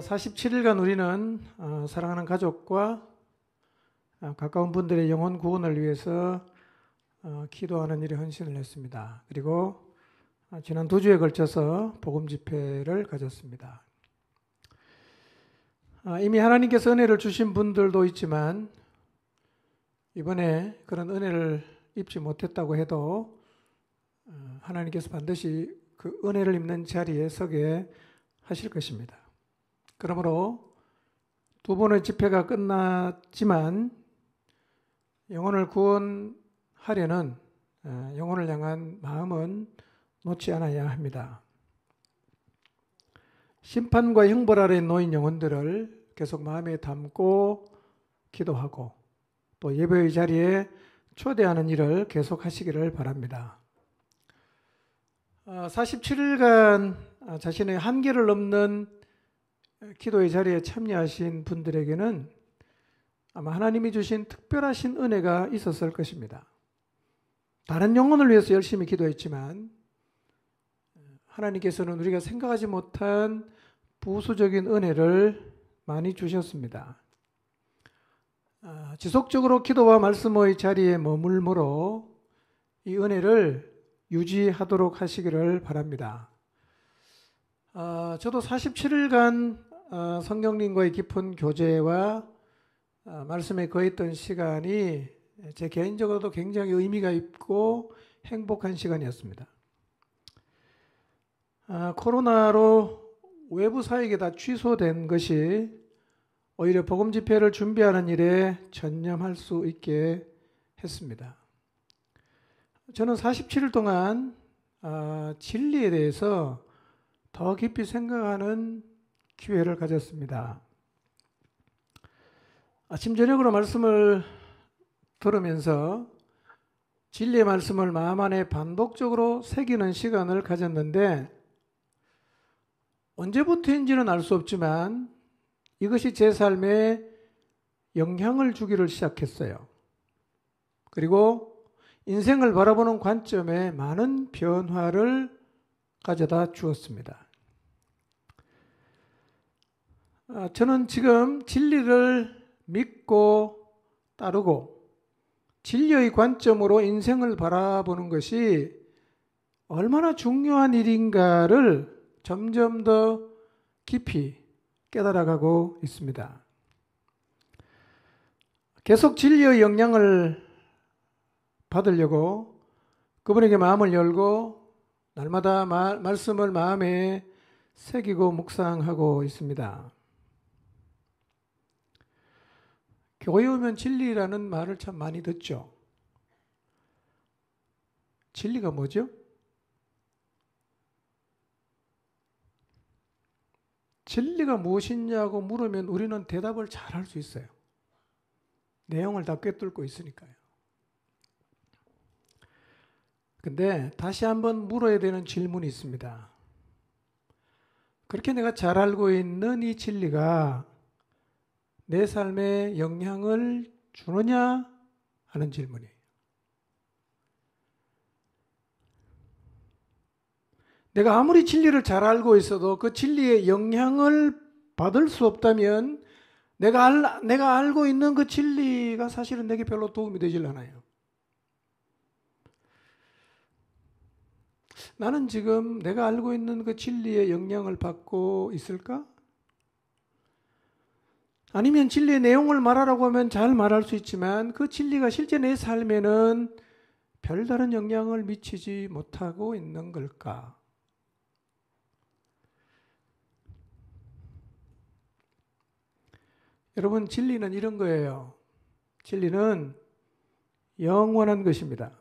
47일간 우리는 사랑하는 가족과 가까운 분들의 영혼 구원을 위해서 기도하는 일에 헌신을 했습니다. 그리고 지난 2주에 걸쳐서 복음 집회를 가졌습니다. 이미 하나님께서 은혜를 주신 분들도 있지만 이번에 그런 은혜를 입지 못했다고 해도 하나님께서 반드시 그 은혜를 입는 자리에 서게 하실 것입니다. 그러므로 2번의 집회가 끝났지만 영혼을 구원하려는 영혼을 향한 마음은 놓지 않아야 합니다. 심판과 형벌 아래 놓인 영혼들을 계속 마음에 담고 기도하고 또 예배의 자리에 초대하는 일을 계속 하시기를 바랍니다. 47일간 자신의 한계를 넘는 기도의 자리에 참여하신 분들에게는 아마 하나님이 주신 특별하신 은혜가 있었을 것입니다. 다른 영혼을 위해서 열심히 기도했지만 하나님께서는 우리가 생각하지 못한 부수적인 은혜를 많이 주셨습니다. 지속적으로 기도와 말씀의 자리에 머물므로 이 은혜를 유지하도록 하시기를 바랍니다. 저도 47일간 성령님과의 깊은 교제와 말씀에 거했던 시간이 제 개인적으로도 굉장히 의미가 있고 행복한 시간이었습니다. 코로나로 외부 사역이 다 취소된 것이 오히려 복음 집회를 준비하는 일에 전념할 수 있게 했습니다. 저는 47일 동안 진리에 대해서 더 깊이 생각하는 기회를 가졌습니다. 아침 저녁으로 말씀을 들으면서 진리의 말씀을 마음 안에 반복적으로 새기는 시간을 가졌는데 언제부터인지는 알 수 없지만 이것이 제 삶에 영향을 주기를 시작했어요. 그리고 인생을 바라보는 관점에 많은 변화를 가져다 주었습니다. 저는 지금 진리를 믿고 따르고 진리의 관점으로 인생을 바라보는 것이 얼마나 중요한 일인가를 점점 더 깊이 깨달아가고 있습니다. 계속 진리의 영향을 받으려고 그분에게 마음을 열고 날마다 말씀을 마음에 새기고 묵상하고 있습니다. 교회 오면 진리라는 말을 참 많이 듣죠. 진리가 뭐죠? 진리가 무엇이냐고 물으면 우리는 대답을 잘 할 수 있어요. 내용을 다 꿰뚫고 있으니까요. 근데 다시 한번 물어야 되는 질문이 있습니다. 그렇게 내가 잘 알고 있는 이 진리가 내 삶에 영향을 주느냐 하는 질문이에요. 내가 아무리 진리를 잘 알고 있어도 그 진리의 영향을 받을 수 없다면 내가 알고 있는 그 진리가 사실은 내게 별로 도움이 되질 않아요. 나는 지금 내가 알고 있는 그 진리의 영향을 받고 있을까? 아니면 진리의 내용을 말하라고 하면 잘 말할 수 있지만 그 진리가 실제 내 삶에는 별다른 영향을 미치지 못하고 있는 걸까? 여러분, 진리는 이런 거예요. 진리는 영원한 것입니다.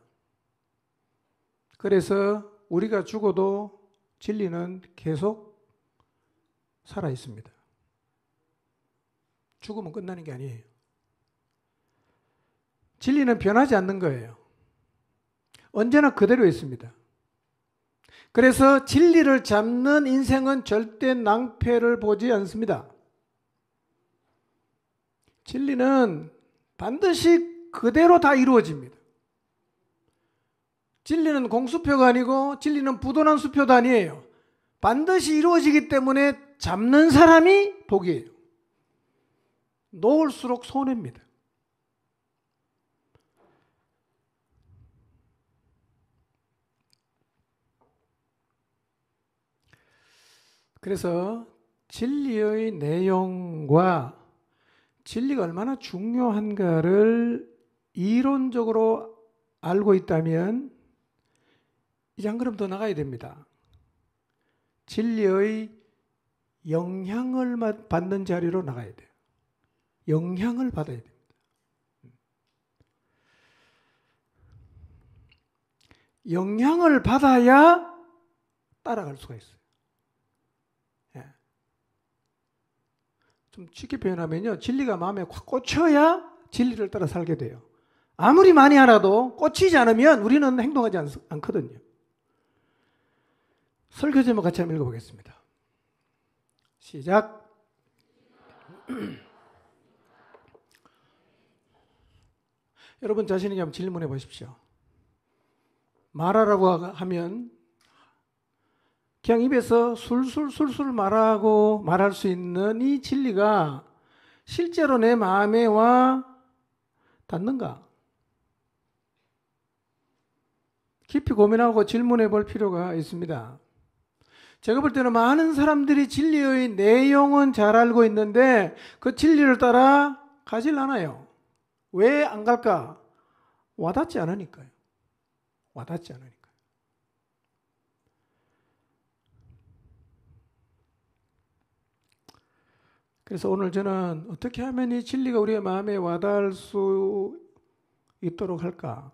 그래서 우리가 죽어도 진리는 계속 살아 있습니다. 죽으면 끝나는 게 아니에요. 진리는 변하지 않는 거예요. 언제나 그대로 있습니다. 그래서 진리를 잡는 인생은 절대 낭패를 보지 않습니다. 진리는 반드시 그대로 다 이루어집니다. 진리는 공수표가 아니고 진리는 부도난 수표도 아니에요. 반드시 이루어지기 때문에 잡는 사람이 복이에요. 놓을수록 손해입니다. 그래서 진리의 내용과 진리가 얼마나 중요한가를 이론적으로 알고 있다면 이제 한 걸음 더 나가야 됩니다. 진리의 영향을 받는 자리로 나가야 돼요. 영향을 받아야 됩니다. 영향을 받아야 따라갈 수가 있어요. 좀 쉽게 표현하면요, 진리가 마음에 확 꽂혀야 진리를 따라 살게 돼요. 아무리 많이 알아도 꽂히지 않으면 우리는 행동하지 않거든요. 설교 제목 같이 한번 읽어보겠습니다. 시작. 여러분 자신에게 한번 질문해 보십시오. 말하라고 하면 그냥 입에서 술술 말할 수 있는 이 진리가 실제로 내 마음에 와 닿는가? 깊이 고민하고 질문해 볼 필요가 있습니다. 제가 볼 때는 많은 사람들이 진리의 내용은 잘 알고 있는데 그 진리를 따라 가질 않아요. 왜 안 갈까? 와닿지 않으니까요. 와닿지 않으니까. 그래서 오늘 저는 어떻게 하면 이 진리가 우리의 마음에 와닿을 수 있도록 할까?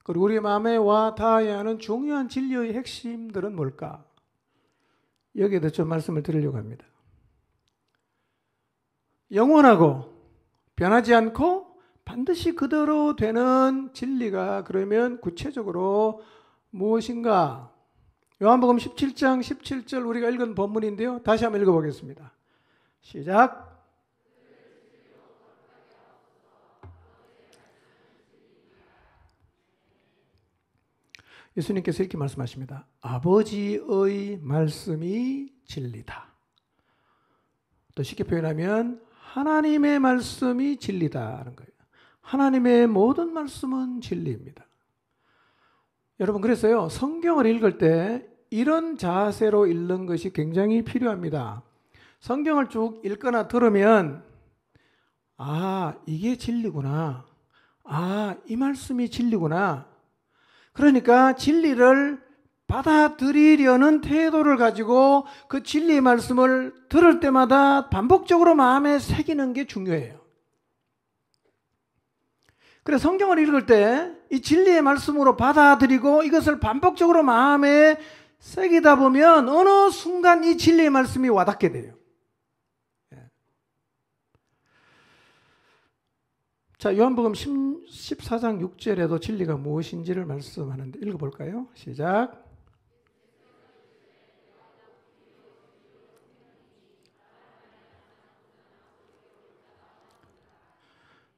그리고 우리의 마음에 와닿아야 하는 중요한 진리의 핵심들은 뭘까? 여기에 대해서 좀 말씀을 드리려고 합니다. 영원하고 변하지 않고 반드시 그대로 되는 진리가 그러면 구체적으로 무엇인가? 요한복음 17장 17절 우리가 읽은 본문인데요. 다시 한번 읽어보겠습니다. 시작. 예수님께서 이렇게 말씀하십니다. 아버지의 말씀이 진리다. 또 쉽게 표현하면 하나님의 말씀이 진리다라는 거예요. 하나님의 모든 말씀은 진리입니다. 여러분 그래서요, 성경을 읽을 때 이런 자세로 읽는 것이 굉장히 필요합니다. 성경을 쭉 읽거나 들으면 이게 진리구나. 이 말씀이 진리구나. 그러니까 진리를 받아들이려는 태도를 가지고 그 진리의 말씀을 들을 때마다 반복적으로 마음에 새기는 게 중요해요. 그래서 성경을 읽을 때 이 진리의 말씀으로 받아들이고 이것을 반복적으로 마음에 새기다 보면 어느 순간 이 진리의 말씀이 와닿게 돼요. 자, 요한복음 14장 6절에도 진리가 무엇인지를 말씀하는데 읽어볼까요? 시작.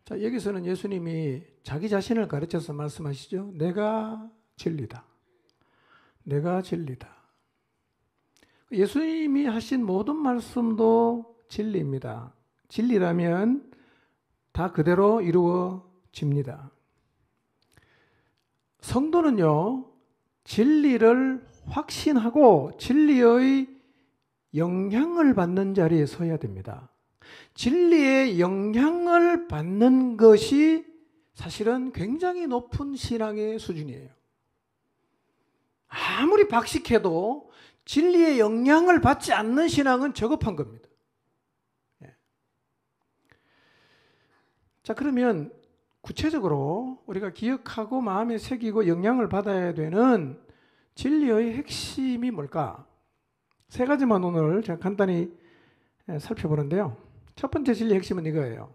자, 여기서는 예수님이 자기 자신을 가르쳐서 말씀하시죠. 내가 진리다. 내가 진리다. 예수님이 하신 모든 말씀도 진리입니다. 진리라면 다 그대로 이루어집니다. 성도는요, 진리를 확신하고 진리의 영향을 받는 자리에 서야 됩니다. 진리의 영향을 받는 것이 사실은 굉장히 높은 신앙의 수준이에요. 아무리 박식해도 진리의 영향을 받지 않는 신앙은 저급한 겁니다. 자, 그러면 구체적으로 우리가 기억하고 마음에 새기고 영향을 받아야 되는 진리의 핵심이 뭘까? 세 가지만 오늘 제가 간단히 살펴보는데요. 첫 번째 진리의 핵심은 이거예요.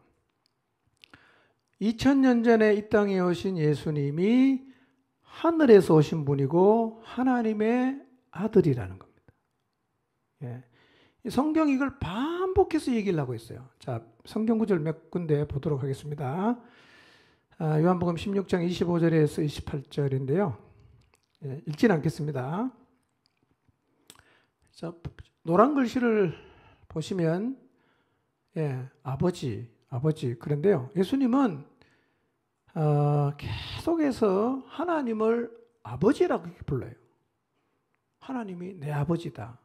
2000년 전에 이 땅에 오신 예수님이 하늘에서 오신 분이고 하나님의 아들이라는 겁니다. 성경이 이걸 반복해서 얘기를 하고 있어요. 자, 성경 구절 몇 군데 보도록 하겠습니다. 요한복음 16장 25절에서 28절인데요. 읽지는 않겠습니다. 자, 노란 글씨를 보시면 아버지. 그런데요. 예수님은 계속해서 하나님을 아버지라고 불러요. 하나님이 내 아버지다.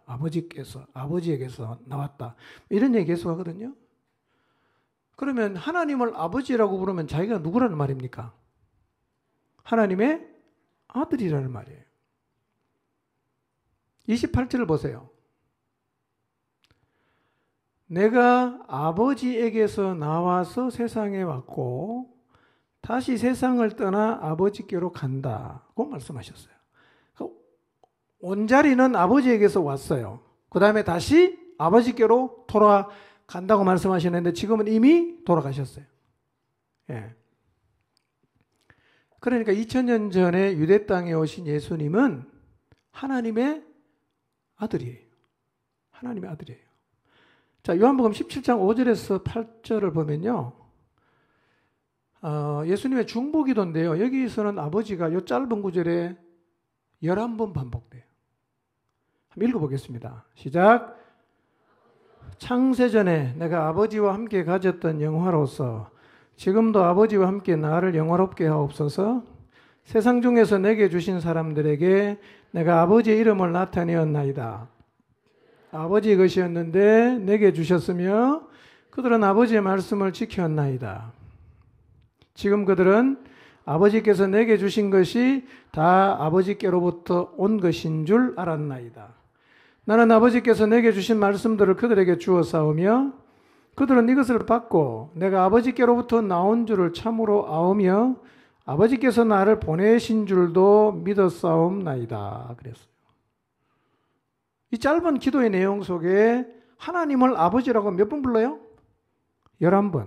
아버지에게서 나왔다. 이런 얘기 계속 하거든요. 그러면 하나님을 아버지라고 부르면 자기가 누구라는 말입니까? 하나님의 아들이라는 말이에요. 28절을 보세요. 내가 아버지에게서 나와서 세상에 왔고 다시 세상을 떠나 아버지께로 간다고 말씀하셨어요. 온자리는 아버지에게서 왔어요. 그 다음에 다시 아버지께로 돌아간다고 말씀하셨는데 지금은 이미 돌아가셨어요. 그러니까 2000년 전에 유대 땅에 오신 예수님은 하나님의 아들이에요. 하나님의 아들이에요. 자, 요한복음 17장 5절에서 8절을 보면요. 예수님의 중보기도인데요. 여기서는 아버지가 이 짧은 구절에 11번 반복돼요. 한번 읽어보겠습니다. 시작. 창세전에 내가 아버지와 함께 가졌던 영화로서 지금도 아버지와 함께 나를 영화롭게 하옵소서. 세상 중에서 내게 주신 사람들에게 내가 아버지의 이름을 나타내었나이다. 아버지 것이었는데 내게 주셨으며 그들은 아버지의 말씀을 지켰나이다. 지금 그들은 아버지께서 내게 주신 것이 다 아버지께로부터 온 것인 줄 알았나이다. 나는 아버지께서 내게 주신 말씀들을 그들에게 주어 싸우며 그들은 이것을 받고 내가 아버지께로부터 나온 줄을 참으로 아오며 아버지께서 나를 보내신 줄도 믿어 싸움나이다. 그랬어요. 이 짧은 기도의 내용 속에 하나님을 아버지라고 몇 번 불러요? 11번.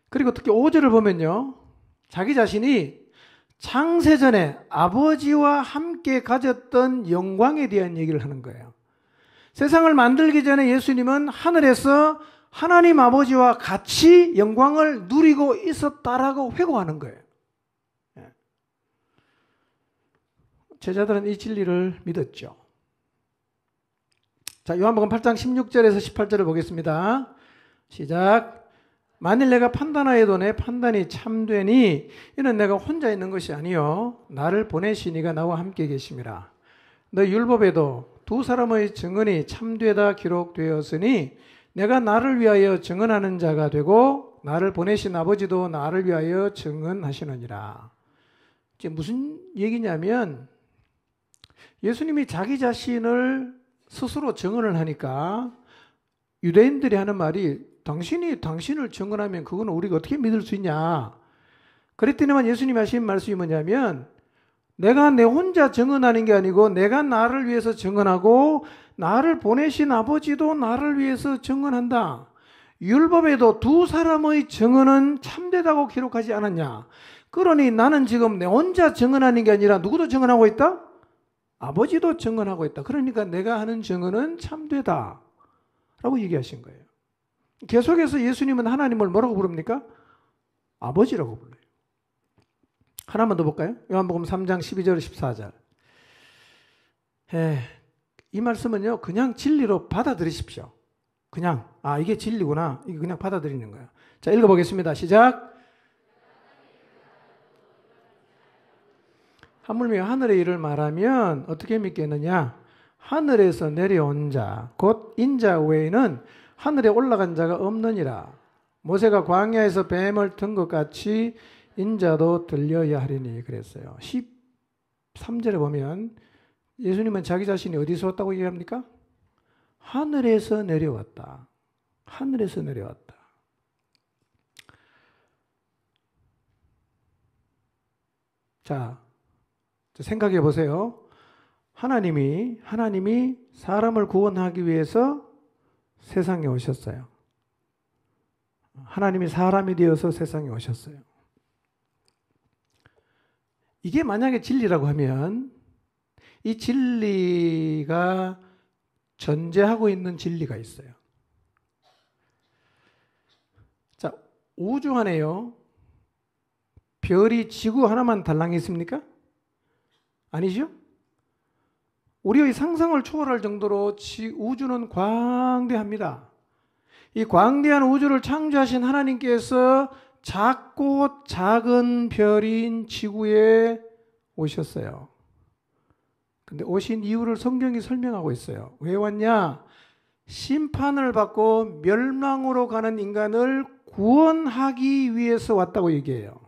그리고 특히 5절을 보면요. 자기 자신이 창세전에 아버지와 함께 가졌던 영광에 대한 얘기를 하는 거예요. 세상을 만들기 전에 예수님은 하늘에서 하나님 아버지와 같이 영광을 누리고 있었다라고 회고하는 거예요. 제자들은 이 진리를 믿었죠. 자, 요한복음 8장 16절에서 18절을 보겠습니다. 시작. 만일 내가 판단하여도 내 판단이 참되니 이는 내가 혼자 있는 것이 아니요 나를 보내신 이가 나와 함께 계심이라. 너 율법에도 두 사람의 증언이 참되다 기록되었으니 내가 나를 위하여 증언하는 자가 되고 나를 보내신 아버지도 나를 위하여 증언하시느니라. 이게 무슨 얘기냐면 예수님이 자기 자신을 스스로 증언을 하니까 유대인들이 하는 말이 당신이 당신을 증언하면 그거는 우리가 어떻게 믿을 수 있냐. 그랬더니만 예수님이 하신 말씀이 뭐냐면 내가 내 혼자 증언하는 게 아니고 내가 나를 위해서 증언하고 나를 보내신 아버지도 나를 위해서 증언한다. 율법에도 두 사람의 증언은 참되다고 기록하지 않았냐. 그러니 나는 지금 내 혼자 증언하는 게 아니라 누구도 증언하고 있다? 아버지도 증언하고 있다. 그러니까 내가 하는 증언은 참되다 라고 얘기하신 거예요. 계속해서 예수님은 하나님을 뭐라고 부릅니까? 아버지라고 불러요. 하나만 더 볼까요? 요한복음 3장 12절 14절. 이 말씀은요 그냥 진리로 받아들이십시오. 그냥 이게 진리구나. 이게 그냥 받아들이는 거예요. 자, 읽어보겠습니다. 시작. 하물며 하늘의 일을 말하면 어떻게 믿겠느냐? 하늘에서 내려온 자, 곧 인자 외에는 하늘에 올라간 자가 없느니라. 모세가 광야에서 뱀을 든 것 같이 인자도 들려야 하리니 그랬어요. 13절에 보면 예수님은 자기 자신이 어디서 왔다고 얘기합니까? 하늘에서 내려왔다. 하늘에서 내려왔다. 자, 생각해 보세요. 하나님이 사람을 구원하기 위해서 세상에 오셨어요. 하나님이 사람이 되어서 세상에 오셨어요. 이게 만약에 진리라고 하면 이 진리가 전제하고 있는 진리가 있어요. 자, 우주 안에요. 별이 지구 하나만 달랑이 있습니까? 아니죠? 우리의 상상을 초월할 정도로 우주는 광대합니다. 이 광대한 우주를 창조하신 하나님께서 작고 작은 별인 지구에 오셨어요. 근데 오신 이유를 성경이 설명하고 있어요. 왜 왔냐? 심판을 받고 멸망으로 가는 인간을 구원하기 위해서 왔다고 얘기해요.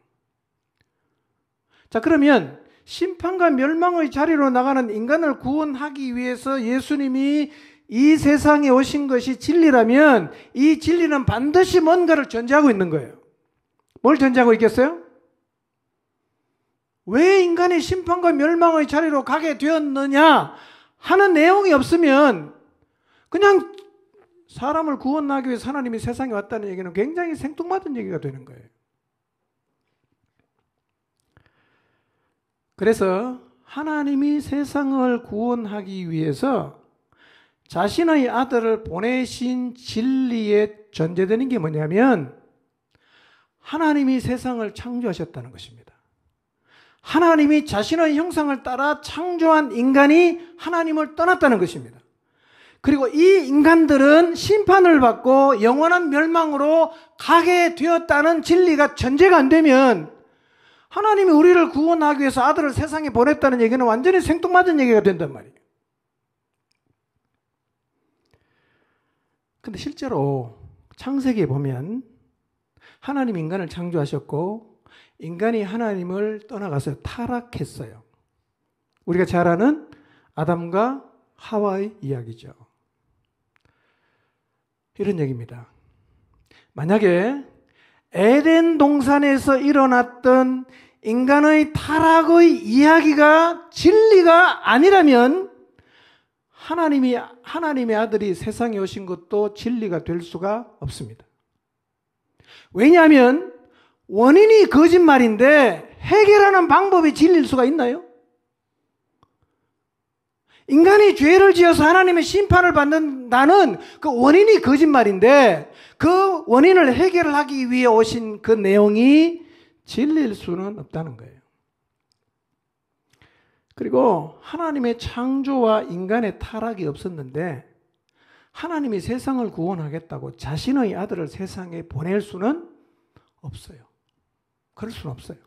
자, 그러면 심판과 멸망의 자리로 나가는 인간을 구원하기 위해서 예수님이 이 세상에 오신 것이 진리라면 이 진리는 반드시 뭔가를 전제하고 있는 거예요. 뭘 전제하고 있겠어요? 왜 인간이 심판과 멸망의 자리로 가게 되었느냐 하는 내용이 없으면 그냥 사람을 구원하기 위해서 하나님이 세상에 왔다는 얘기는 굉장히 생뚱맞은 얘기가 되는 거예요. 그래서 하나님이 세상을 구원하기 위해서 자신의 아들을 보내신 진리에 전제되는 게 뭐냐면 하나님이 세상을 창조하셨다는 것입니다. 하나님이 자신의 형상을 따라 창조한 인간이 하나님을 떠났다는 것입니다. 그리고 이 인간들은 심판을 받고 영원한 멸망으로 가게 되었다는 진리가 전제가 안 되면 하나님이 우리를 구원하기 위해서 아들을 세상에 보냈다는 얘기는 완전히 생뚱맞은 얘기가 된단 말이에요. 근데 실제로 창세기에 보면 하나님 인간을 창조하셨고 인간이 하나님을 떠나가서 타락했어요. 우리가 잘 아는 아담과 하와의 이야기죠. 이런 얘기입니다. 만약에 에덴 동산에서 일어났던 인간의 타락의 이야기가 진리가 아니라면 하나님의 아들이 세상에 오신 것도 진리가 될 수가 없습니다. 왜냐하면 원인이 거짓말인데 해결하는 방법이 진리일 수가 있나요? 인간이 죄를 지어서 하나님의 심판을 받는다는 그 원인이 거짓말인데 그 원인을 해결하기 위해 오신 그 내용이 진리일 수는 없다는 거예요. 그리고 하나님의 창조와 인간의 타락이 없었는데 하나님이 세상을 구원하겠다고 자신의 아들을 세상에 보낼 수는 없어요. 그럴 수는 없어요.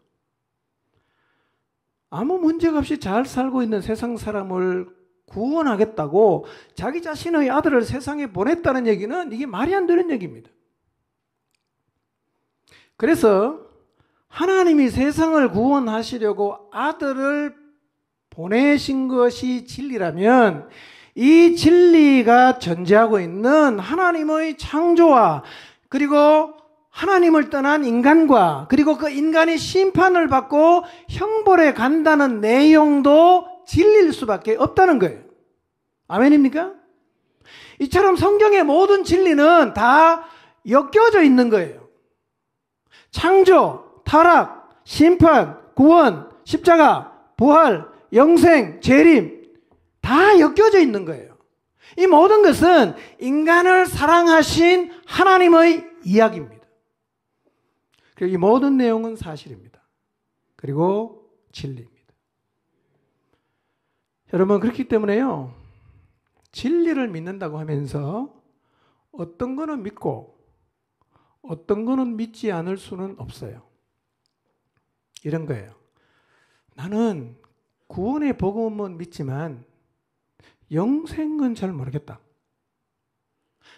아무 문제가 없이 잘 살고 있는 세상 사람을 구원하겠다고 자기 자신의 아들을 세상에 보냈다는 얘기는 이게 말이 안 되는 얘기입니다. 그래서 하나님이 세상을 구원하시려고 아들을 보내신 것이 진리라면 이 진리가 전제하고 있는 하나님의 창조와 그리고 하나님을 떠난 인간과 그리고 그 인간이 심판을 받고 형벌에 간다는 내용도 진리일 수밖에 없다는 거예요. 아멘입니까? 이처럼 성경의 모든 진리는 다 엮여져 있는 거예요. 창조, 타락, 심판, 구원, 십자가, 부활, 영생, 재림 다 엮여져 있는 거예요. 이 모든 것은 인간을 사랑하신 하나님의 이야기입니다. 그리고 이 모든 내용은 사실입니다. 그리고 진리입니다. 여러분 그렇기 때문에요. 진리를 믿는다고 하면서 어떤 거는 믿고 어떤 거는 믿지 않을 수는 없어요. 이런 거예요. 나는 구원의 복음은 믿지만 영생은 잘 모르겠다.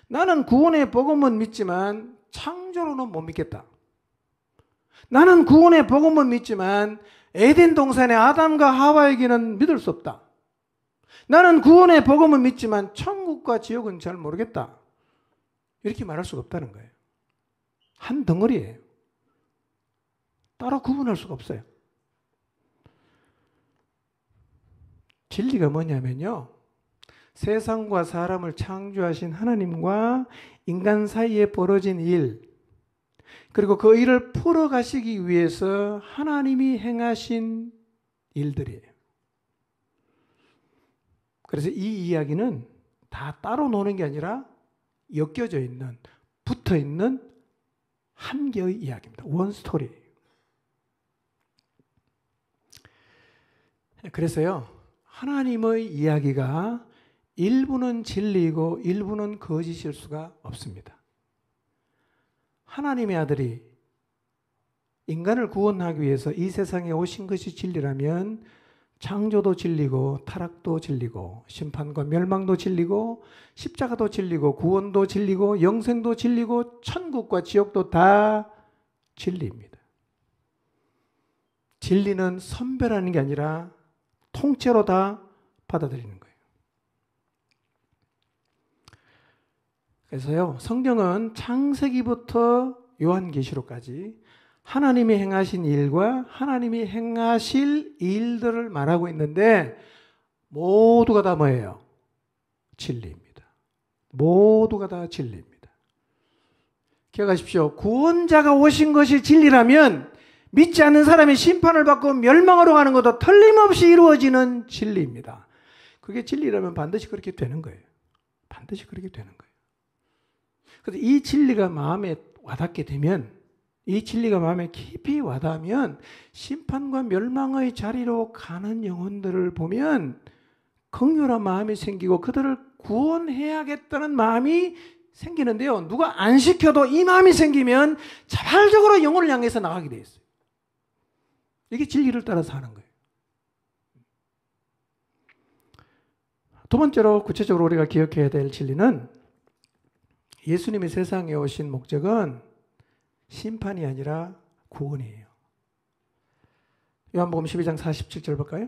나는 구원의 복음은 믿지만 창조로는 못 믿겠다. 나는 구원의 복음은 믿지만 에덴 동산의 아담과 하와에게는 믿을 수 없다. 나는 구원의 복음은 믿지만 천국과 지옥은 잘 모르겠다. 이렇게 말할 수가 없다는 거예요. 한 덩어리예요. 따로 구분할 수가 없어요. 진리가 뭐냐면요. 세상과 사람을 창조하신 하나님과 인간 사이에 벌어진 일, 그리고 그 일을 풀어가시기 위해서 하나님이 행하신 일들이에요. 그래서 이 이야기는 다 따로 노는 게 아니라 엮여져 있는, 붙어 있는 한 개의 이야기입니다. 원 스토리. 그래서요, 하나님의 이야기가 일부는 진리이고 일부는 거짓일 수가 없습니다. 하나님의 아들이 인간을 구원하기 위해서 이 세상에 오신 것이 진리라면 창조도 진리고 타락도 진리고 심판과 멸망도 진리고 십자가도 진리고 구원도 진리고 영생도 진리고 천국과 지옥도 다 진리입니다. 진리는 선별하는 게 아니라 통째로 다 받아들이는 거예요. 그래서요, 성경은 창세기부터 요한계시록까지 하나님이 행하신 일과 하나님이 행하실 일들을 말하고 있는데 모두가 다 뭐예요? 진리입니다. 모두가 다 진리입니다. 기억하십시오. 구원자가 오신 것이 진리라면 믿지 않는 사람이 심판을 받고 멸망으로 가는 것도 틀림없이 이루어지는 진리입니다. 그게 진리라면 반드시 그렇게 되는 거예요. 반드시 그렇게 되는 거예요. 그래서 이 진리가 마음에 와닿게 되면, 이 진리가 마음에 깊이 와닿으면 심판과 멸망의 자리로 가는 영혼들을 보면 긍휼한 마음이 생기고 그들을 구원해야겠다는 마음이 생기는데요. 누가 안 시켜도 이 마음이 생기면 자발적으로 영혼을 향해서 나가게 돼 있어요. 이게 진리를 따라서 하는 거예요. 두 번째로 구체적으로 우리가 기억해야 될 진리는 예수님이 세상에 오신 목적은 심판이 아니라 구원이에요. 요한복음 12장 47절 볼까요?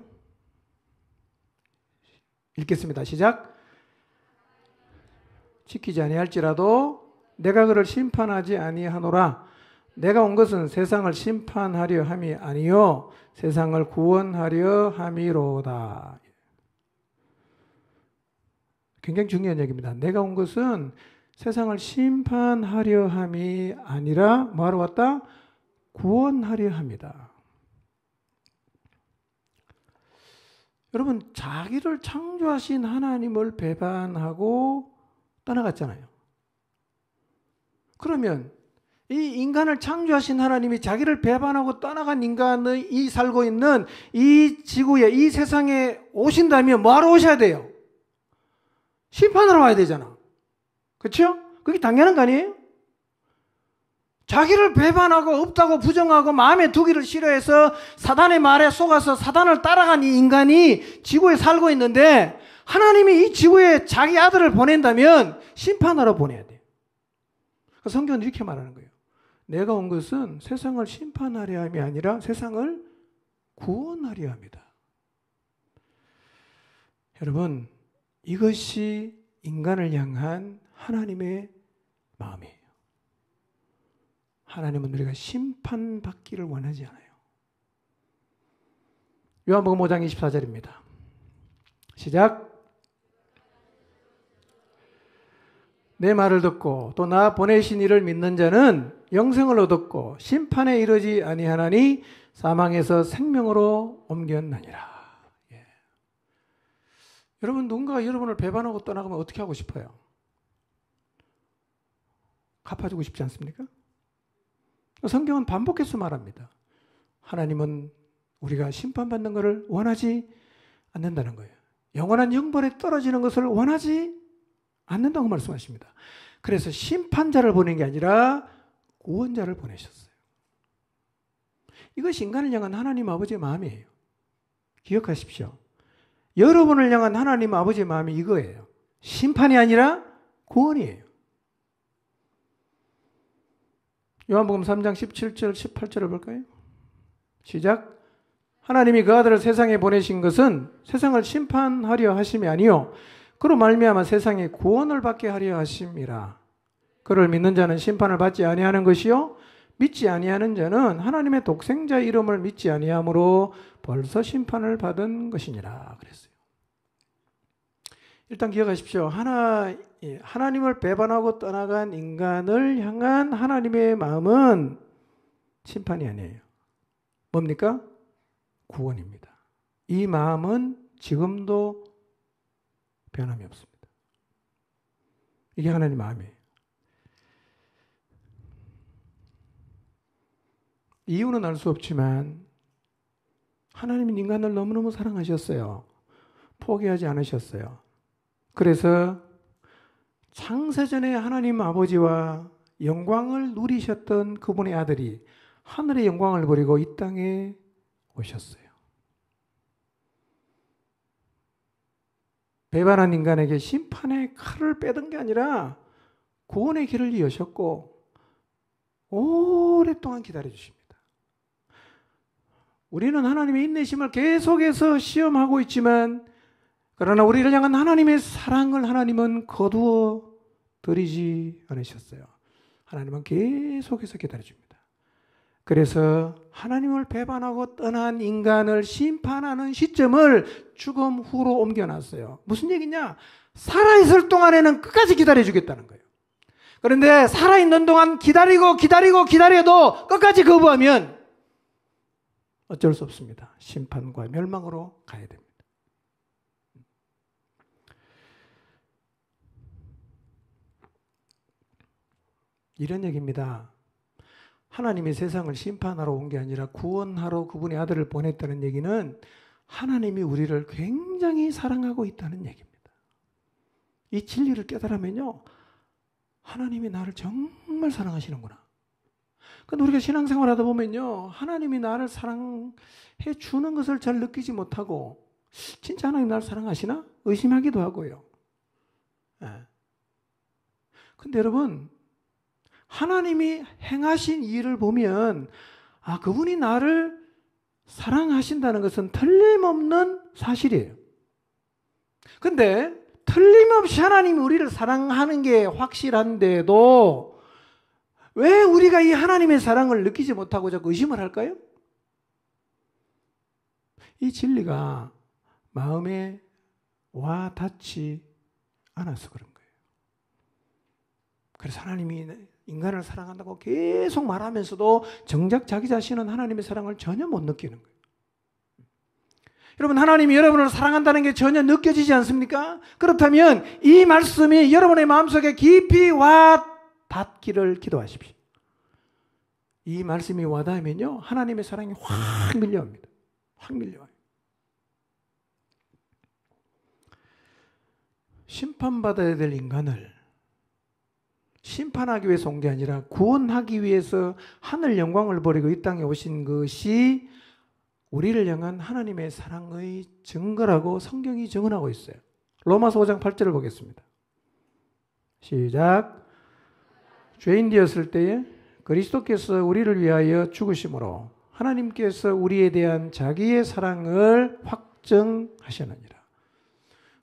읽겠습니다. 시작. 지키지 아니할지라도 내가 그를 심판하지 아니하노라. 내가 온 것은 세상을 심판하려 함이 아니요 세상을 구원하려 함이로다. 굉장히 중요한 얘기입니다. 내가 온 것은 세상을 심판하려 함이 아니라 뭐하러 왔다? 구원하려 합니다. 여러분, 자기를 창조하신 하나님을 배반하고 떠나갔잖아요. 그러면 이 인간을 창조하신 하나님이 자기를 배반하고 떠나간 인간의 이 살고 있는 이 지구에, 이 세상에 오신다면 뭐하러 오셔야 돼요? 심판하러 와야 되잖아. 그렇죠? 그게 당연한 거 아니에요? 자기를 배반하고 없다고 부정하고 마음에 두기를 싫어해서 사단의 말에 속아서 사단을 따라간 이 인간이 지구에 살고 있는데 하나님이 이 지구에 자기 아들을 보낸다면 심판하러 보내야 돼요. 성경은 이렇게 말하는 거예요. 내가 온 것은 세상을 심판하려 함이 아니라 세상을 구원하려 합니다. 여러분, 이것이 인간을 향한 하나님의 마음이에요. 하나님은 우리가 심판받기를 원하지 않아요. 요한복음 5장 24절입니다. 시작. 내 말을 듣고 또 나 보내신 이를 믿는 자는 영생을 얻었고 심판에 이르지 아니하나니 사망에서 생명으로 옮겼느니라. 예. 여러분, 누군가가 여러분을 배반하고 떠나가면 어떻게 하고 싶어요? 갚아주고 싶지 않습니까? 성경은 반복해서 말합니다. 하나님은 우리가 심판받는 것을 원하지 않는다는 거예요. 영원한 형벌에 떨어지는 것을 원하지 않는다고 말씀하십니다. 그래서 심판자를 보낸 게 아니라 구원자를 보내셨어요. 이것이 인간을 향한 하나님 아버지의 마음이에요. 기억하십시오. 여러분을 향한 하나님 아버지의 마음이 이거예요. 심판이 아니라 구원이에요. 요한복음 3장 17절 18절을 볼까요? 시작. 하나님이 그 아들을 세상에 보내신 것은 세상을 심판하려 하심이 아니요 그로 말미암아 세상에 구원을 받게 하려 하심이라. 그를 믿는 자는 심판을 받지 아니하는 것이요 믿지 아니하는 자는 하나님의 독생자 이름을 믿지 아니함으로 벌써 심판을 받은 것이니라 그랬어요. 일단 기억하십시오. 하나님을 배반하고 떠나간 인간을 향한 하나님의 마음은 심판이 아니에요. 뭡니까? 구원입니다. 이 마음은 지금도 변함이 없습니다. 이게 하나님의 마음이에요. 이유는 알 수 없지만 하나님은 인간을 너무너무 사랑하셨어요. 포기하지 않으셨어요. 그래서 창세전에 하나님 아버지와 영광을 누리셨던 그분의 아들이 하늘의 영광을 버리고 이 땅에 오셨어요. 배반한 인간에게 심판의 칼을 빼던 게 아니라 구원의 길을 여셨고 오랫동안 기다려주십니다. 우리는 하나님의 인내심을 계속해서 시험하고 있지만 그러나 우리를 향한 하나님의 사랑을 하나님은 거두어 드리지 않으셨어요. 하나님은 계속해서 기다려줍니다. 그래서 하나님을 배반하고 떠난 인간을 심판하는 시점을 죽음 후로 옮겨놨어요. 무슨 얘기냐? 살아있을 동안에는 끝까지 기다려주겠다는 거예요. 그런데 살아있는 동안 기다려도 끝까지 거부하면 어쩔 수 없습니다. 심판과 멸망으로 가야 됩니다. 이런 얘기입니다. 하나님이 세상을 심판하러 온 게 아니라 구원하러 그분의 아들을 보냈다는 얘기는 하나님이 우리를 굉장히 사랑하고 있다는 얘기입니다. 이 진리를 깨달으면요, 하나님이 나를 정말 사랑하시는구나. 근데 우리가 신앙생활 하다 보면요, 하나님이 나를 사랑해 주는 것을 잘 느끼지 못하고 진짜 하나님 나를 사랑하시나? 의심하기도 하고요. 근데 여러분, 하나님이 행하신 일을 보면 그분이 나를 사랑하신다는 것은 틀림없는 사실이에요. 근데 틀림없이 하나님이 우리를 사랑하는 게 확실한데도 왜 우리가 이 하나님의 사랑을 느끼지 못하고 자꾸 의심을 할까요? 이 진리가 마음에 와 닿지 않아서 그런 거예요. 그래서 하나님이 인간을 사랑한다고 계속 말하면서도 정작 자기 자신은 하나님의 사랑을 전혀 못 느끼는 거예요. 여러분, 하나님이 여러분을 사랑한다는 게 전혀 느껴지지 않습니까? 그렇다면 이 말씀이 여러분의 마음속에 깊이 와 닿기를 기도하십시오. 이 말씀이 와 닿으면요, 하나님의 사랑이 확 밀려옵니다. 확 밀려와요. 심판받아야 될 인간을 심판하기 위해서 온 게 아니라 구원하기 위해서 하늘 영광을 버리고 이 땅에 오신 것이 우리를 향한 하나님의 사랑의 증거라고 성경이 증언하고 있어요. 로마서 5장 8절을 보겠습니다. 시작. 죄인 되었을 때에 그리스도께서 우리를 위하여 죽으심으로 하나님께서 우리에 대한 자기의 사랑을 확증하셨느니라.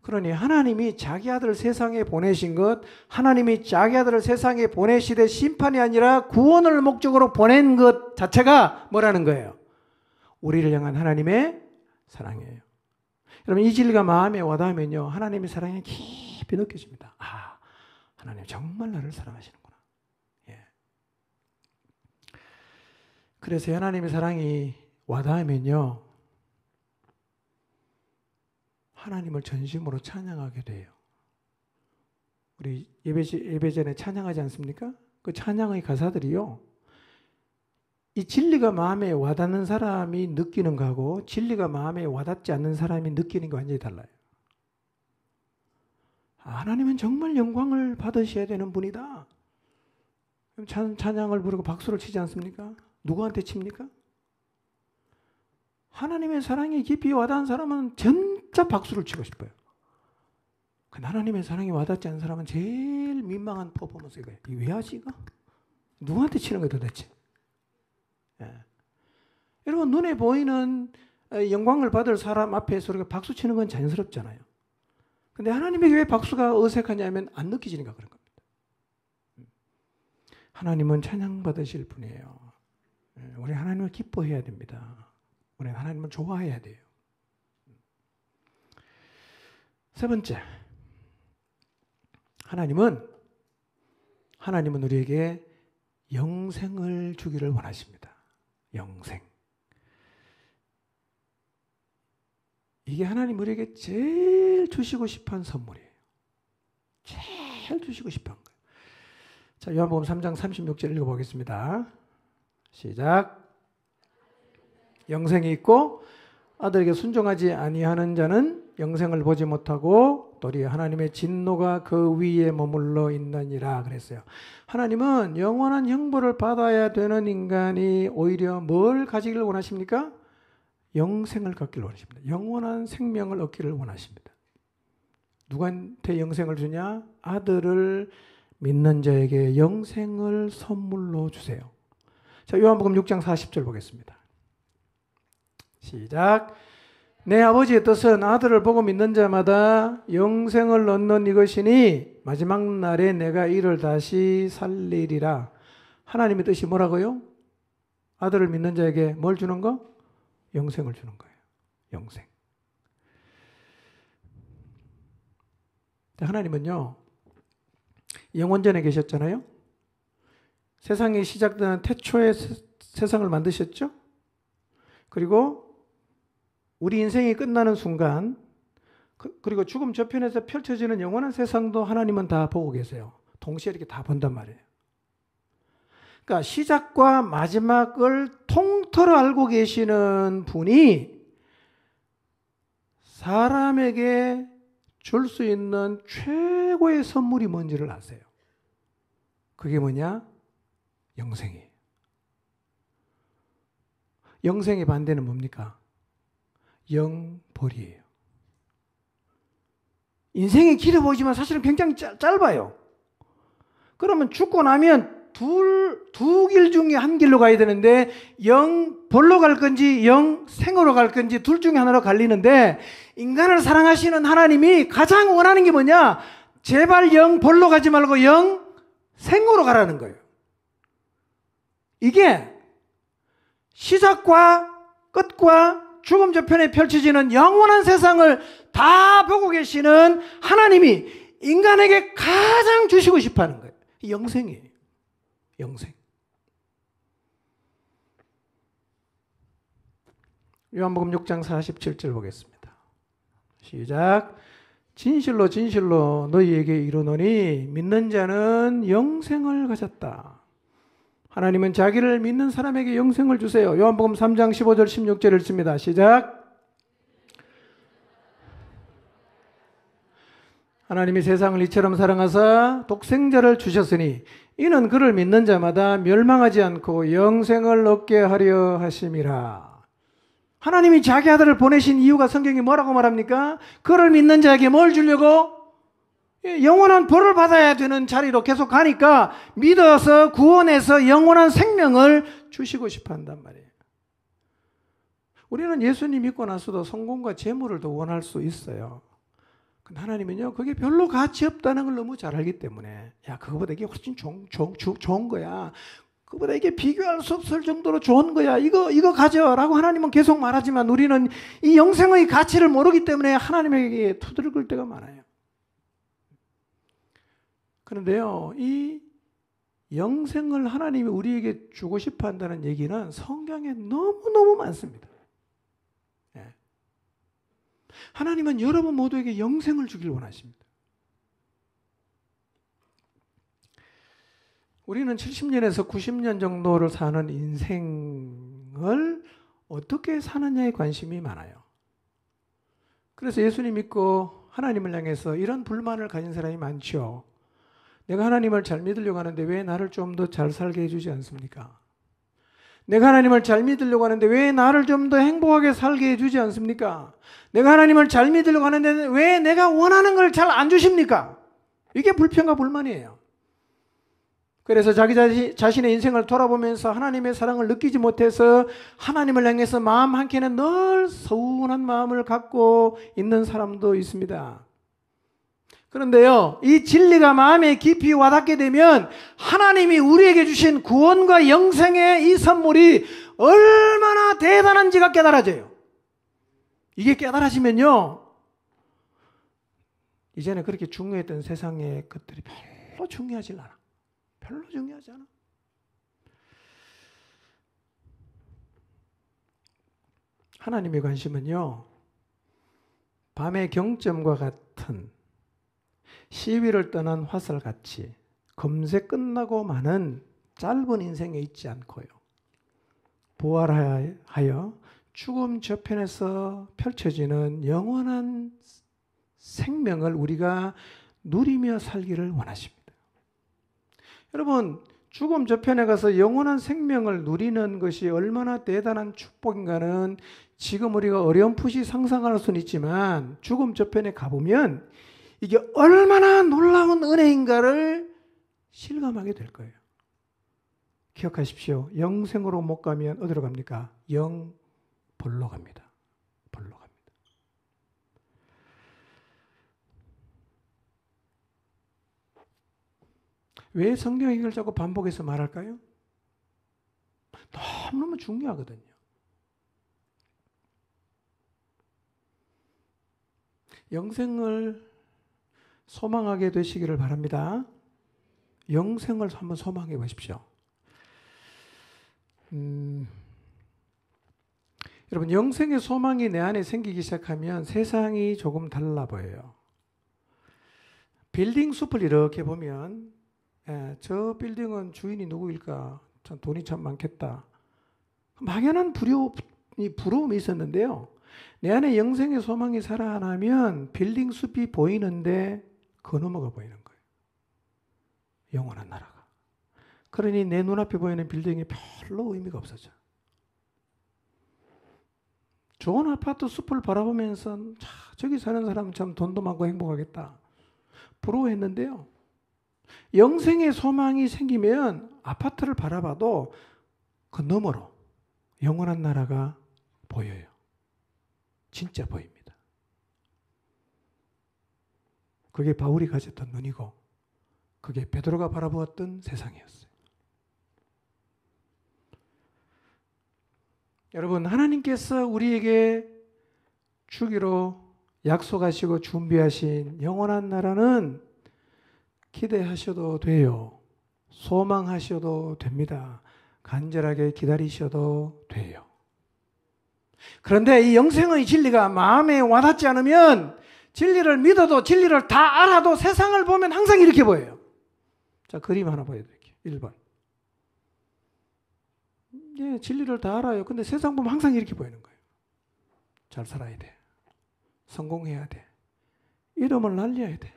그러니 하나님이 자기 아들을 세상에 보내신 것, 하나님이 자기 아들을 세상에 보내시되 심판이 아니라 구원을 목적으로 보낸 것 자체가 뭐라는 거예요? 우리를 향한 하나님의 사랑이에요. 여러분, 이 진리가 마음에 와닿으면요, 하나님의 사랑이 깊이 느껴집니다. 하나님 정말 나를 사랑하시는구나. 예. 그래서 하나님의 사랑이 와닿으면요, 하나님을 전심으로 찬양하게 돼요. 우리 예배 전에 찬양하지 않습니까? 그 찬양의 가사들이요, 이 진리가 마음에 와닿는 사람이 느끼는 거하고 진리가 마음에 와닿지 않는 사람이 느끼는 게 완전히 달라요. 하나님은 정말 영광을 받으셔야 되는 분이다. 찬양을 부르고 박수를 치지 않습니까? 누구한테 칩니까? 하나님의 사랑이 깊이 와닿은 사람은 진짜 박수를 치고 싶어요. 하나님의 사랑이 와닿지 않은 사람은 제일 민망한 퍼포먼스가 이거예요. 이거 왜 하지 이거? 누구한테 치는 거예요 도대체? 예. 여러분, 눈에 보이는 영광을 받을 사람 앞에서 우리가 박수 치는 건 자연스럽잖아요. 근데 하나님에게 왜 박수가 어색하냐면 안 느껴지니까 그런 겁니다. 하나님은 찬양받으실 분이에요. 우리 하나님을 기뻐해야 됩니다. 우리 하나님을 좋아해야 돼요. 세 번째, 하나님은 우리에게 영생을 주기를 원하십니다. 영생. 이게 하나님 우리에게 제일 주시고 싶은 선물이에요. 제일 주시고 싶은 거예요. 자, 요한복음 3장 36절 읽어보겠습니다. 시작. 영생이 있고 아들에게 순종하지 아니하는 자는 영생을 보지 못하고 도리어 하나님의 진노가 그 위에 머물러 있느니라 그랬어요. 하나님은 영원한 형벌을 받아야 되는 인간이 오히려 뭘 가지기를 원하십니까? 영생을 갖기를 원하십니다. 영원한 생명을 얻기를 원하십니다. 누구한테 영생을 주냐? 아들을 믿는 자에게 영생을 선물로 주세요. 자, 요한복음 6장 40절 보겠습니다. 시작. 내 아버지의 뜻은 아들을 보고 믿는 자마다 영생을 얻는 이것이니 마지막 날에 내가 이를 다시 살리리라. 하나님의 뜻이 뭐라고요? 아들을 믿는 자에게 뭘 주는 거? 영생을 주는 거예요. 영생. 하나님은요, 영원전에 계셨잖아요. 세상이 시작되는 태초에 세상을 만드셨죠. 그리고 우리 인생이 끝나는 순간, 그리고 죽음 저편에서 펼쳐지는 영원한 세상도 하나님은 다 보고 계세요. 동시에 이렇게 다 본단 말이에요. 그러니까 시작과 마지막을 통틀어 알고 계시는 분이 사람에게 줄 수 있는 최고의 선물이 뭔지를 아세요. 그게 뭐냐? 영생이에요. 영생의 반대는 뭡니까? 영벌이에요. 인생이 길어 보이지만 사실은 굉장히 짧아요. 그러면 죽고 나면 두 길 중에 한 길로 가야 되는데 영벌로 갈 건지 영생으로 갈 건지 둘 중에 하나로 갈리는데 인간을 사랑하시는 하나님이 가장 원하는 게 뭐냐? 제발 영벌로 가지 말고 영생으로 가라는 거예요. 이게 시작과 끝과 죽음 저편에 펼쳐지는 영원한 세상을 다 보고 계시는 하나님이 인간에게 가장 주시고 싶어 하는 거예요. 영생이에요. 영생. 요한복음 6장 47절 보겠습니다. 시작. 진실로 진실로 너희에게 이르노니 믿는 자는 영생을 가졌다. 하나님은 자기를 믿는 사람에게 영생을 주세요. 요한복음 3장 15절 16절 읽습니다. 시작. 하나님이 세상을 이처럼 사랑하사 독생자를 주셨으니 이는 그를 믿는 자마다 멸망하지 않고 영생을 얻게 하려 하심이라. 하나님이 자기 아들을 보내신 이유가 성경이 뭐라고 말합니까? 그를 믿는 자에게 뭘 주려고? 영원한 벌을 받아야 되는 자리로 계속 가니까 믿어서 구원해서 영원한 생명을 주시고 싶어 한단 말이에요. 우리는 예수님 믿고 나서도 성공과 재물을 더 원할 수 있어요. 근데 하나님은요, 그게 별로 가치 없다는 걸 너무 잘 알기 때문에, 야, 그거보다 이게 훨씬 좋은 거야. 그거보다 이게 비교할 수 없을 정도로 좋은 거야. 이거 가져라고 하나님은 계속 말하지만 우리는 이 영생의 가치를 모르기 때문에 하나님에게 투들을 때가 많아요. 그런데요, 이 영생을 하나님이 우리에게 주고 싶어 한다는 얘기는 성경에 너무너무 많습니다. 하나님은 여러분 모두에게 영생을 주길 원하십니다. 우리는 70년에서 90년 정도를 사는 인생을 어떻게 사느냐에 관심이 많아요. 그래서 예수님 믿고 하나님을 향해서 이런 불만을 가진 사람이 많죠. 내가 하나님을 잘 믿으려고 하는데 왜 나를 좀 더 잘 살게 해주지 않습니까? 내가 하나님을 잘 믿으려고 하는데 왜 나를 좀 더 행복하게 살게 해주지 않습니까? 내가 하나님을 잘 믿으려고 하는데 왜 내가 원하는 걸 잘 안 주십니까? 이게 불평과 불만이에요. 그래서 자기 자신의 인생을 돌아보면서 하나님의 사랑을 느끼지 못해서 하나님을 향해서 마음 한켠에 늘 서운한 마음을 갖고 있는 사람도 있습니다. 그런데요, 이 진리가 마음에 깊이 와닿게 되면 하나님이 우리에게 주신 구원과 영생의 이 선물이 얼마나 대단한지가 깨달아져요. 이게 깨달아지면요, 이제는 그렇게 중요했던 세상의 것들이 별로 중요하지 않아. 별로 중요하지 않아. 하나님의 관심은요, 밤의 경점과 같은 시위를 떠난 화살같이 금세 끝나고 마는 짧은 인생에 있지 않고요, 부활하여 죽음 저편에서 펼쳐지는 영원한 생명을 우리가 누리며 살기를 원하십니다. 여러분, 죽음 저편에 가서 영원한 생명을 누리는 것이 얼마나 대단한 축복인가는 지금 우리가 어렴풋이 상상할 수는 있지만 죽음 저편에 가보면 이게 얼마나 놀라운 은혜인가를 실감하게 될 거예요. 기억하십시오. 영생으로 못 가면 어디로 갑니까? 영벌로 갑니다. 벌로 갑니다. 왜 성경이 이걸 자꾸 반복해서 말할까요? 너무너무 중요하거든요. 영생을 소망하게 되시기를 바랍니다. 영생을 한번 소망해 보십시오. 여러분, 영생의 소망이 내 안에 생기기 시작하면 세상이 조금 달라 보여요. 빌딩 숲을 이렇게 보면 저 빌딩은 주인이 누구일까? 참 돈이 참 많겠다. 막연한 부러움이 있었는데요. 내 안에 영생의 소망이 살아나면 빌딩 숲이 보이는데 그 너머가 보이는 거예요. 영원한 나라가. 그러니 내 눈앞에 보이는 빌딩이 별로 의미가 없어져. 좋은 아파트 숲을 바라보면서 저기 사는 사람은 참 돈도 많고 행복하겠다. 부러워했는데요. 영생의 소망이 생기면 아파트를 바라봐도 그 너머로 영원한 나라가 보여요. 진짜 보입니다. 그게 바울이 가졌던 눈이고 그게 베드로가 바라보았던 세상이었어요. 여러분, 하나님께서 우리에게 주기로 약속하시고 준비하신 영원한 나라는 기대하셔도 돼요. 소망하셔도 됩니다. 간절하게 기다리셔도 돼요. 그런데 이 영생의 진리가 마음에 와닿지 않으면 진리를 믿어도 진리를 다 알아도 세상을 보면 항상 이렇게 보여요. 자, 그림 하나 보여드릴게요. 1번. 예, 진리를 다 알아요. 근데 세상 보면 항상 이렇게 보이는 거예요. 잘 살아야 돼. 성공해야 돼. 이름을 날려야 돼.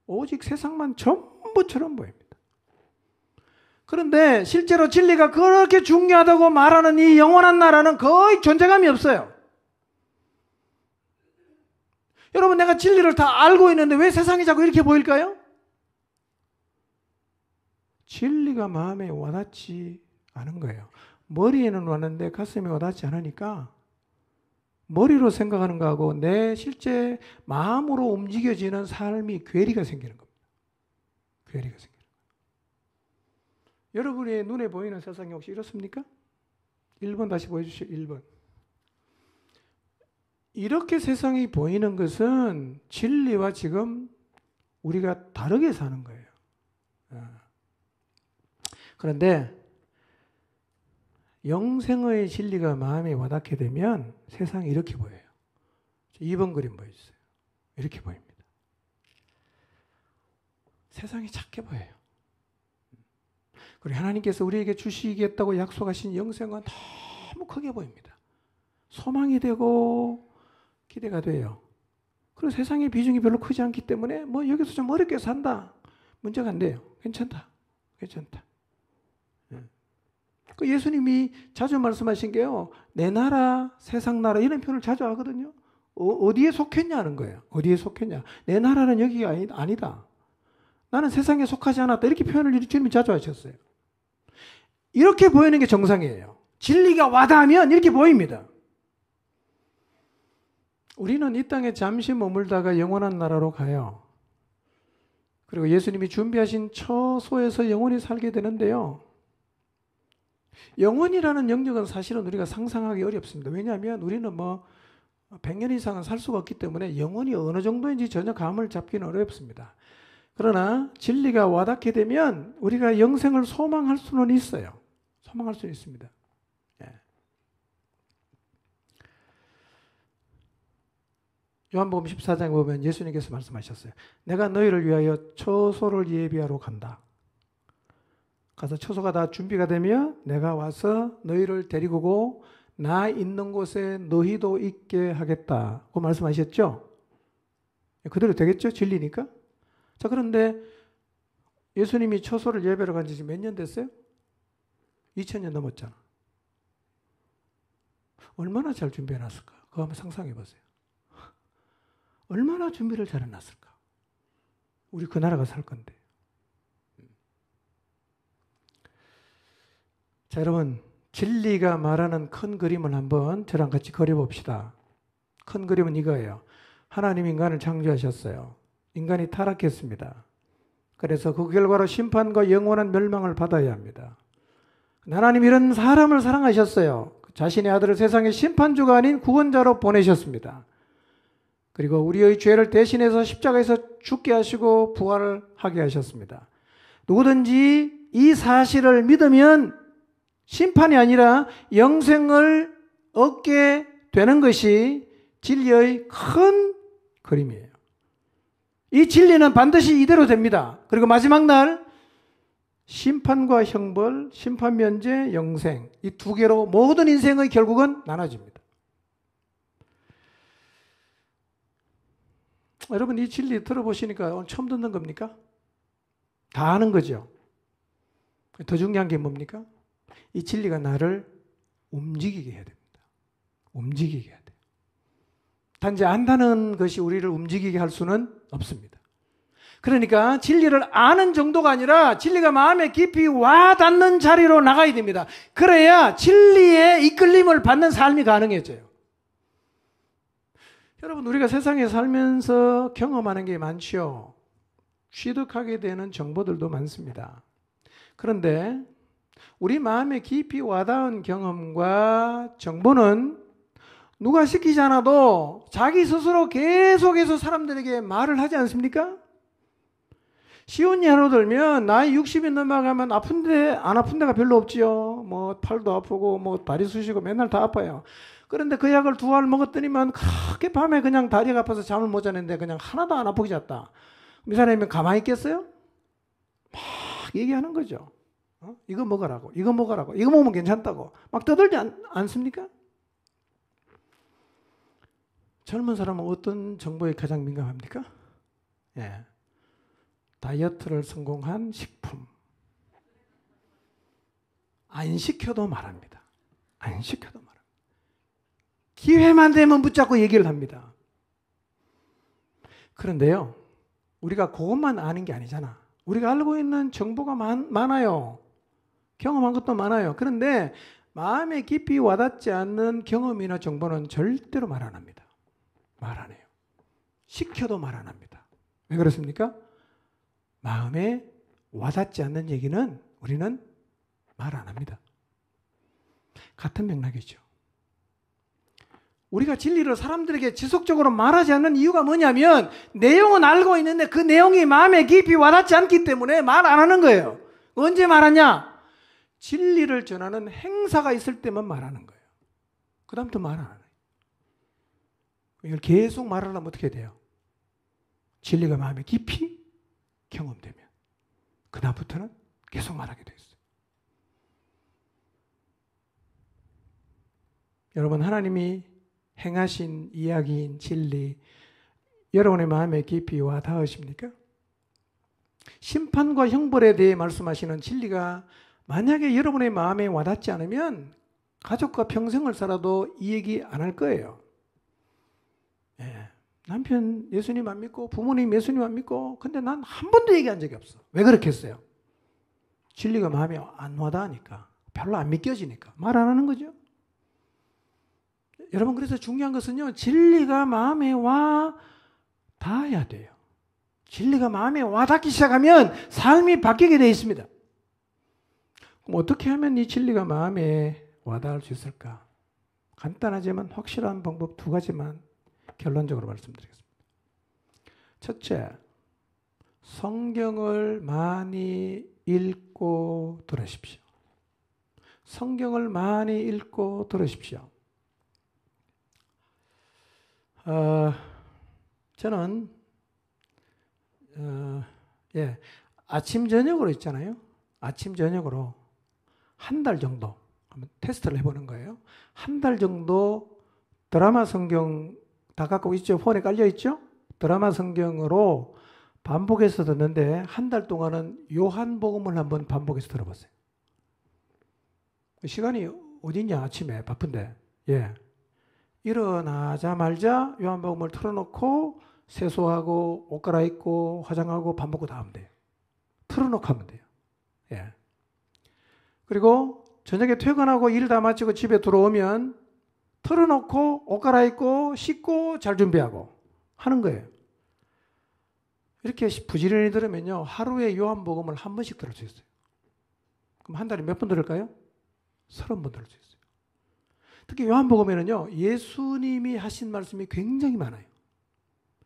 오직 세상만 전부처럼 보입니다. 그런데 실제로 진리가 그렇게 중요하다고 말하는 이 영원한 나라는 거의 존재감이 없어요. 여러분, 내가 진리를 다 알고 있는데 왜 세상이 자꾸 이렇게 보일까요? 진리가 마음에 와닿지 않은 거예요. 머리에는 왔는데 가슴에 와닿지 않으니까 머리로 생각하는 거하고 내 실제 마음으로 움직여지는 삶이 괴리가 생기는 겁니다. 괴리가 생기는 거예요. 여러분의 눈에 보이는 세상이 혹시 이렇습니까? 1번 다시 보여주시죠. 1번. 이렇게 세상이 보이는 것은 진리와 지금 우리가 다르게 사는 거예요. 그런데 영생의 진리가 마음에 와닿게 되면 세상이 이렇게 보여요. 2번 그림 보여주세요. 이렇게 보입니다. 세상이 작게 보여요. 그리고 하나님께서 우리에게 주시겠다고 약속하신 영생은 너무 크게 보입니다. 소망이 되고 기대가 돼요. 그리고 세상의 비중이 별로 크지 않기 때문에 뭐 여기서 좀 어렵게 산다. 문제가 안 돼요. 괜찮다. 괜찮다. 그 예수님이 자주 말씀하신 게요. 내 나라, 세상 나라 이런 표현을 자주 하거든요. 어디에 속했냐는 거예요. 어디에 속했냐. 내 나라는 여기가 아니다. 나는 세상에 속하지 않았다. 이렇게 표현을 주님이 자주 하셨어요. 이렇게 보이는 게 정상이에요. 진리가 와닿으면 이렇게 보입니다. 우리는 이 땅에 잠시 머물다가 영원한 나라로 가요. 그리고 예수님이 준비하신 처소에서 영원히 살게 되는데요. 영원이라는 영역은 사실은 우리가 상상하기 어렵습니다. 왜냐하면 우리는 뭐 100년 이상은 살 수가 없기 때문에 영원이 어느 정도인지 전혀 감을 잡기는 어렵습니다. 그러나 진리가 와닿게 되면 우리가 영생을 소망할 수는 있어요. 소망할 수는 있습니다. 예. 요한복음 14장에 보면 예수님께서 말씀하셨어요. 내가 너희를 위하여 처소를 예비하러 간다. 가서 처소가 다 준비가 되면 내가 와서 너희를 데리고 오고 나 있는 곳에 너희도 있게 하겠다고 말씀하셨죠? 그대로 되겠죠? 진리니까. 자, 그런데 예수님이 초소를 예배로 간 지 몇 년 됐어요? 2000년 넘었잖아. 얼마나 잘 준비해 놨을까? 그거 한번 상상해 보세요. 얼마나 준비를 잘 해놨을까? 우리 그 나라가 살 건데. 자, 여러분, 진리가 말하는 큰 그림을 한번 저랑 같이 그려봅시다. 큰 그림은 이거예요. 하나님 인간을 창조하셨어요. 인간이 타락했습니다. 그래서 그 결과로 심판과 영원한 멸망을 받아야 합니다. 하나님 이런 사람을 사랑하셨어요. 자신의 아들을 세상의 심판주가 아닌 구원자로 보내셨습니다. 그리고 우리의 죄를 대신해서 십자가에서 죽게 하시고 부활을 하게 하셨습니다. 누구든지 이 사실을 믿으면 심판이 아니라 영생을 얻게 되는 것이 진리의 큰 그림이에요. 이 진리는 반드시 이대로 됩니다. 그리고 마지막 날 심판과 형벌, 심판면제, 영생 이 두 개로 모든 인생의 결국은 나눠집니다. 여러분 이 진리 들어보시니까 오늘 처음 듣는 겁니까? 다 아는 거죠. 더 중요한 게 뭡니까? 이 진리가 나를 움직이게 해야 됩니다. 움직이게 해야 돼요. 단지 안다는 것이 우리를 움직이게 할 수는 없습니다. 그러니까 진리를 아는 정도가 아니라 진리가 마음에 깊이 와닿는 자리로 나가야 됩니다. 그래야 진리의 이끌림을 받는 삶이 가능해져요. 여러분 우리가 세상에 살면서 경험하는 게 많죠. 취득하게 되는 정보들도 많습니다. 그런데 우리 마음에 깊이 와닿은 경험과 정보는 누가 시키지 않아도 자기 스스로 계속해서 사람들에게 말을 하지 않습니까? 쉬운 예로 들면 나이 60이 넘어가면 아픈데 안 아픈 데가 별로 없지요. 뭐 팔도 아프고 뭐 다리 쑤시고 맨날 다 아파요. 그런데 그 약을 2알 먹었더니만 그렇게 밤에 그냥 다리가 아파서 잠을 못 자는데 그냥 하나도 안 아프게 잤다. 이 사람이 가만히 있겠어요? 막 얘기하는 거죠. 이거 먹으라고, 이거 먹으라고, 이거 먹으면 괜찮다고 막 떠들지 않습니까? 젊은 사람은 어떤 정보에 가장 민감합니까? 예. 다이어트를 성공한 식품. 안 시켜도 말합니다. 안 시켜도 말합니다. 기회만 되면 붙잡고 얘기를 합니다. 그런데요, 우리가 그것만 아는 게 아니잖아. 우리가 알고 있는 정보가 많아요. 경험한 것도 많아요. 그런데 마음에 깊이 와닿지 않는 경험이나 정보는 절대로 말 안 합니다. 말 안 해요. 시켜도 말 안 합니다. 왜 그렇습니까? 마음에 와닿지 않는 얘기는 우리는 말 안 합니다. 같은 맥락이죠. 우리가 진리를 사람들에게 지속적으로 말하지 않는 이유가 뭐냐면 내용은 알고 있는데 그 내용이 마음에 깊이 와닿지 않기 때문에 말 안 하는 거예요. 언제 말하냐? 진리를 전하는 행사가 있을 때만 말하는 거예요. 그 다음부터 말 안 해요. 이걸 계속 말하려면 어떻게 돼요? 진리가 마음에 깊이 경험되면 그 다음부터는 계속 말하게 돼 있어요. 여러분 하나님이 행하신 이야기인 진리 여러분의 마음에 깊이 와 닿으십니까? 심판과 형벌에 대해 말씀하시는 진리가 만약에 여러분의 마음에 와닿지 않으면 가족과 평생을 살아도 이 얘기 안 할 거예요. 예. 남편 예수님 안 믿고 부모님 예수님 안 믿고 근데 난 한 번도 얘기한 적이 없어. 왜 그렇겠어요? 진리가 마음에 안 와닿으니까 별로 안 믿겨지니까 말 안 하는 거죠. 여러분 그래서 중요한 것은요. 진리가 마음에 와 닿아야 돼요. 진리가 마음에 와 닿기 시작하면 삶이 바뀌게 되어 있습니다. 그럼 어떻게 하면 이 진리가 마음에 와 닿을 수 있을까? 간단하지만 확실한 방법 2가지만 결론적으로 말씀드리겠습니다. 첫째, 성경을 많이 읽고 들으십시오. 성경을 많이 읽고 들으십시오. 저는 아침 저녁으로 있잖아요. 아침 저녁으로 한 달 정도 한번 테스트를 해보는 거예요. 한 달 정도 드라마 성경 다 갖고 있죠? 폰에 깔려 있죠? 드라마 성경으로 반복해서 듣는데 한 달 동안은 요한복음을 한번 반복해서 들어보세요. 시간이 어딨냐 아침에 바쁜데. 예. 일어나자마자 요한복음을 틀어놓고 세수하고 옷 갈아입고 화장하고 밥 먹고 다 하면 돼요. 틀어놓고 하면 돼요. 예. 그리고 저녁에 퇴근하고 일 다 마치고 집에 들어오면 틀어놓고 옷 갈아입고 씻고 잘 준비하고 하는 거예요. 이렇게 부지런히 들으면요. 하루에 요한복음을 한 번씩 들을 수 있어요. 그럼 한 달에 몇 번 들을까요? 30번 들을 수 있어요. 특히 요한복음에는요. 예수님이 하신 말씀이 굉장히 많아요.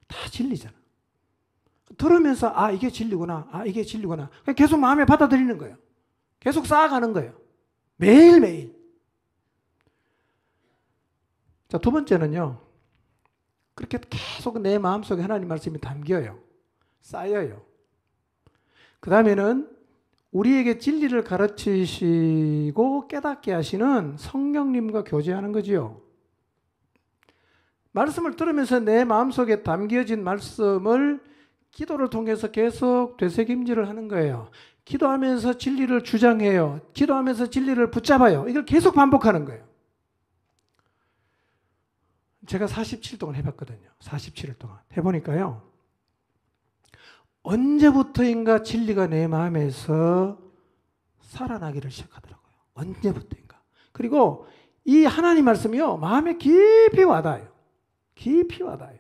다 진리잖아. 들으면서 아 이게 진리구나. 아 이게 진리구나. 계속 마음에 받아들이는 거예요. 계속 쌓아가는 거예요. 매일매일. 자, 두 번째는요. 그렇게 계속 내 마음속에 하나님 말씀이 담겨요. 쌓여요. 그 다음에는 우리에게 진리를 가르치시고 깨닫게 하시는 성령님과 교제하는 거지요. 말씀을 들으면서 내 마음속에 담겨진 말씀을 기도를 통해서 계속 되새김질을 하는 거예요. 기도하면서 진리를 주장해요. 기도하면서 진리를 붙잡아요. 이걸 계속 반복하는 거예요. 제가 47일 동안 해봤거든요. 47일 동안. 해보니까요. 언제부터인가 진리가 내 마음에서 살아나기를 시작하더라고요. 언제부터인가. 그리고 이 하나님 말씀이요. 마음에 깊이 와닿아요. 깊이 와닿아요.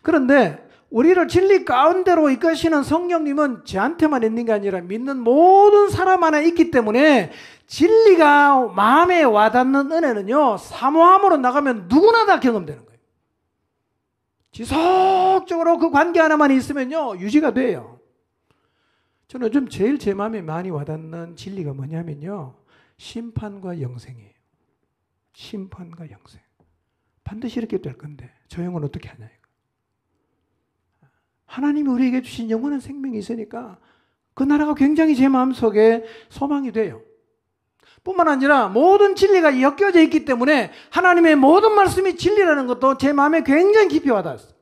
그런데 우리를 진리 가운데로 이끄시는 성령님은 저한테만 있는 게 아니라 믿는 모든 사람 안에 있기 때문에 진리가 마음에 와닿는 은혜는요. 사모함으로 나가면 누구나 다 경험되는 거예요. 지속적으로 그 관계 하나만 있으면요. 유지가 돼요. 저는 요즘 제일 제 마음에 많이 와닿는 진리가 뭐냐면요. 심판과 영생이에요. 심판과 영생. 반드시 이렇게 될 건데 저 영은 어떻게 하냐 이거. 하나님이 우리에게 주신 영원한 생명이 있으니까 그 나라가 굉장히 제 마음속에 소망이 돼요. 뿐만 아니라 모든 진리가 엮여져 있기 때문에 하나님의 모든 말씀이 진리라는 것도 제 마음에 굉장히 깊이 와닿았어요.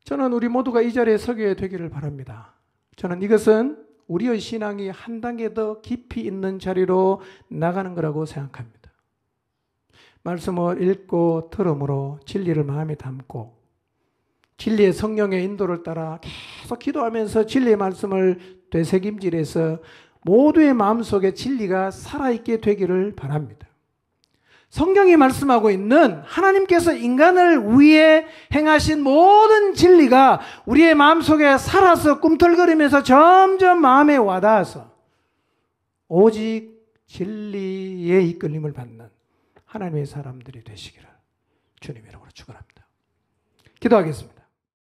저는 우리 모두가 이 자리에 서게 되기를 바랍니다. 저는 이것은 우리의 신앙이 한 단계 더 깊이 있는 자리로 나가는 거라고 생각합니다. 말씀을 읽고 들음으로 진리를 마음에 담고 진리의 성령의 인도를 따라 계속 기도하면서 진리의 말씀을 되새김질해서 모두의 마음속에 진리가 살아있게 되기를 바랍니다. 성경이 말씀하고 있는 하나님께서 인간을 위해 행하신 모든 진리가 우리의 마음속에 살아서 꿈틀거리면서 점점 마음에 와닿아서 오직 진리의 이끌림을 받는 하나님의 사람들이 되시기를 주님의 이름으로 축원합니다. 기도하겠습니다.